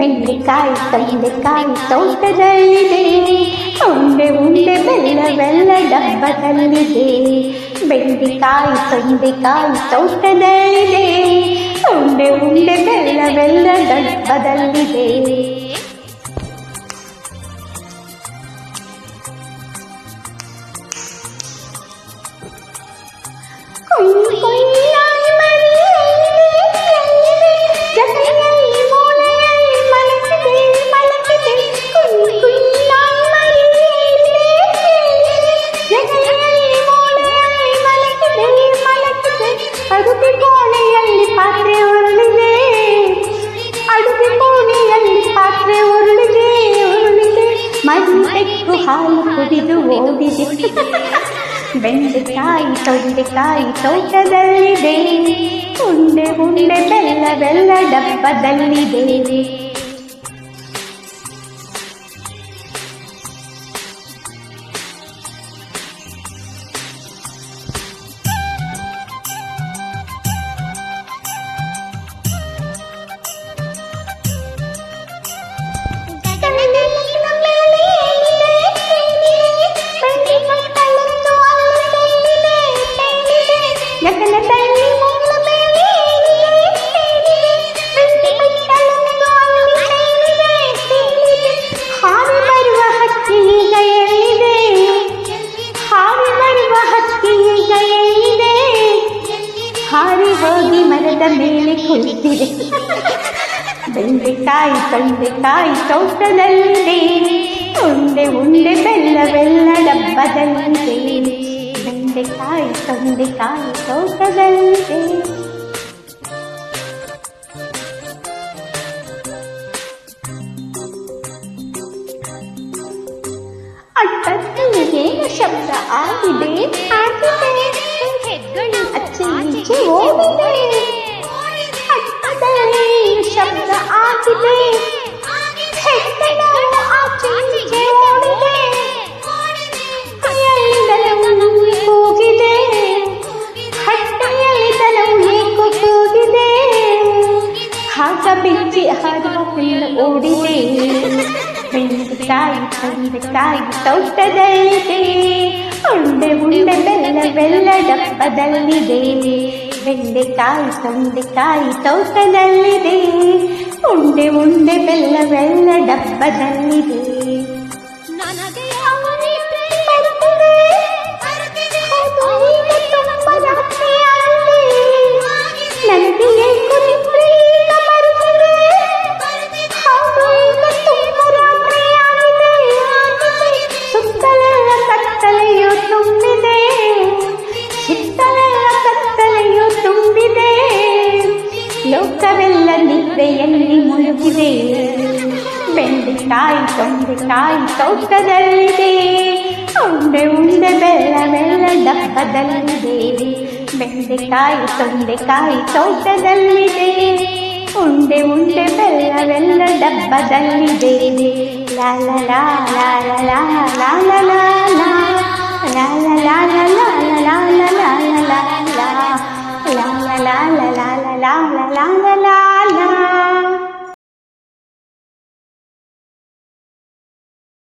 ಬೆಂಡೆಕಾಯಿ ತೊಂಡೆಕಾಯಿ ತೋಟದಲ್ಲಿದೆ, ಉಂಡೆ ಉಂಡೆ ಬೆಲ್ಲ ಬೆಲ್ಲ ಡಬ್ಬದಲ್ಲಿದೆ. ಬೆಂಡೆಕಾಯಿ ತೊಂಡೆಕಾಯಿ ತೋಟದಲ್ಲಿದೆ, ಉಂಡೆ ಉಂಡೆ ಬೆಲ್ಲ ಬೆಲ್ಲ ಡಬ್ಬದಲ್ಲಿದೆ. ಅಡುಗೆ ಕೋಣೆಯಲ್ಲಿ ಪಾತ್ರೆ ಉರುಳಿದೆ, ಅಡುಗೆ ಕೋಣೆಯಲ್ಲಿ ಪಾತ್ರೆ ಉರುಳಿದೆ ಉರುಳಿದೆ, ಮಣ್ಣೆಕ್ಕು ಹಾಲು ಕುಡಿದು ಓಡಿದೆ. ಬೆಂಡೆಕಾಯಿ ತೊಂಡೆಕಾಯಿ ತೋಟದಲ್ಲಿದೆ, ಉಂಡೆ ಉಂಡೆ ಬೆಲ್ಲ ಬೆಲ್ಲ ಡಬ್ಬದಲ್ಲಿದೆ. ಹಾರಿ ಹೋಗಿ ಮರದ ಮೇಲೆ ಕುಳಿತಿದೆ. ಬೆಂಡೆಕಾಯಿ ತೊಂಡೆಕಾಯಿ ತೋಟದಲ್ಲಿದೆ, ಉಂಡೆ ಉಂಡೆ ಬೆಲ್ಲ ಬೆಲ್ಲ ಡಬ್ಬದಲ್ಲಿದೆ. ಬೆಂಡೆಕಾಯಿ ತೊಂಡೆಕಾಯಿ ತೋಟದಲ್ಲಿದೆ. ಅಟ್ಟಲ್ಲಿ ಏನು ಶಬ್ದ ಆಗಿದೆ ಆಗಿದೆ, ಹೆಗ್ಗಳು ಅಚ್ಚೆ ಈಚೆ ಓಡಿದೆ. ಅಟ್ಟದಲ್ಲಿ ಶಬ್ದ ಆಗಿದೆ, ಹೆಗ್ಗಳು ಆಚೆ ಈಚೆ ಓಡಿದೆ. ಎಲ್ಲದೂ ಕೂಗಿದೆ, ಹಟ್ಟಿಯಲ್ಲಿ ದನವು ಏಕೋ ಕೂಗಿದೆ. ಹಾಗ ಬಿಚ್ಚಿ ಹಾಗೆ ಓಡಿದೆ. ಬೆಂಡೆಕಾಯಿ ತೊಂಡೆಕಾಯಿ ತೋಟದಲ್ಲಿದೆ, ಉಂಡೆ ಉಂಡೆ ಬೆಲ್ಲ ಬೆಲ್ಲ ಡಬ್ಬದಲ್ಲಿದೆ. ಬೆಂಡೆಕಾಯಿ ತೊಂಡೆಕಾಯಿ ತೋಟದಲ್ಲಿದೆ, ಉಂಡೆ ಉಂಡೆ ಬೆಲ್ಲ ಬೆಲ್ಲ ಡಬ್ಬದಲ್ಲಿದೆ. ನನಗೆ ಕುರಿ ಕುರಿ ಲೋಕವೆಲ್ಲ ನಿದ್ರೆಯಲ್ಲಿ ಮುಳುಗಿದೆ. ಬೆಂಡೆಕಾಯಿ ತೊಂಡೆಕಾಯಿ ತೋಟದಲ್ಲಿದೆ, ಉಂಡೆ ಉಂಡೆ ಬೆಲ್ಲ ಬೆಲ್ಲ ಡಬ್ಬದಲ್ಲಿದೆ. ಬೆಂಡೆಕಾಯಿ ತೊಂಡೆಕಾಯಿ ತೋಟದಲ್ಲಿದೆ, ಉಂಡೆ ಉಂಡೆ ಬೆಲ್ಲ ಬೆಲ್ಲ ಡಬ್ಬದಲ್ಲಿದೆ. ಲಾ ಲಾ ಲಾ ಲಾ ಲಾ ಲಾ ಲಾ ಲಾ ಲಾ ಲಾ ಲಾ ಲಾ ಲಾ ಲಾ ಲಾ ಲಾ ಲಾ ಲಾ la la la la la la la la la la la